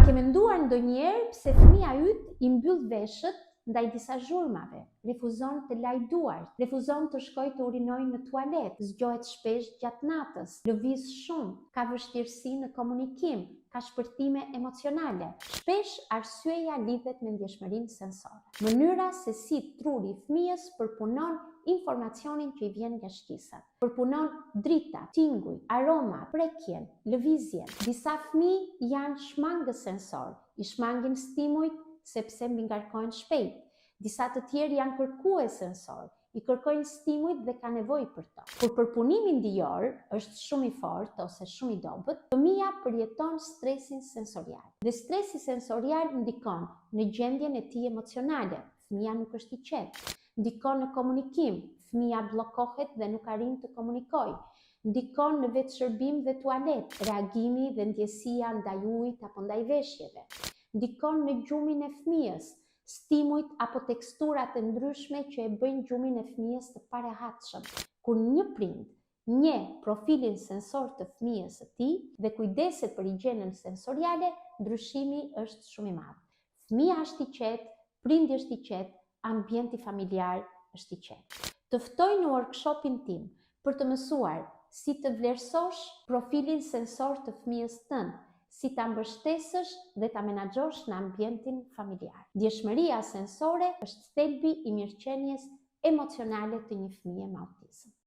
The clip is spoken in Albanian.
ke menduar ndonjëherë pse fëmia yt i mbyll veshët ndaj disa zhurmave, refuzon të lajë duart, refuzon të shkojë të urinojë në tualet, zgjohet shpesh gjatë natës, lëviz shumë, ka vështirësi në komunikim, ka shpërthime emocionale. Shpesh arsyeja lidhet me ndjeshmërinë sensore. Mënyra se si truri i fëmijës përpunon informacionin që i vjen nga shqisat. Përpunon drita, tinguj, aroma, prekjen, lëvizjen. Disa fëmijë janë shmangës sensor, i shmangin stimujt sepse mbi ngarkohen shpejt. Disa të tjerë janë kërkues sensor, i kërkojnë stimujt dhe ka nevojë për to. Kur përpunimi ndijor është shumë i fortë ose shumë i dobët, fëmia përjeton stresin sensorial. Dhe stresi sensorial ndikon në gjendjen e tij emocionale. Fëmia nuk është i qetë. Ndikon në komunikim. Fëmia bllokohet dhe nuk arrin të komunikojë. Ndikon në vetëshërbim dhe tualet, reagimi dhe ndjesia ndaj ujit apo ndaj veshjeve. Ndikon në gjumin e fëmijës, stimujt apo teksturat e ndryshme që e bëjnë gjumin e fëmijës të parehatshëm. Kur një prind njeh profilin sensor të fëmijës së tij dhe kujdeset për higjienën sensoriale, ndryshimi është shumë i madh. Fëmia është i qetë, prindi është i qetë, ambienti familjar është i qetë. Të ftoj në workshopin tim për të mësuar si të vlerësosh profilin sensor të fëmijës tënd, si ta mbështesësh dhe ta menaxhosh në ambientin familjar. Ndjeshmëria sensore është thelbi i mirëqenies emocionale të një fëmije me autizëm.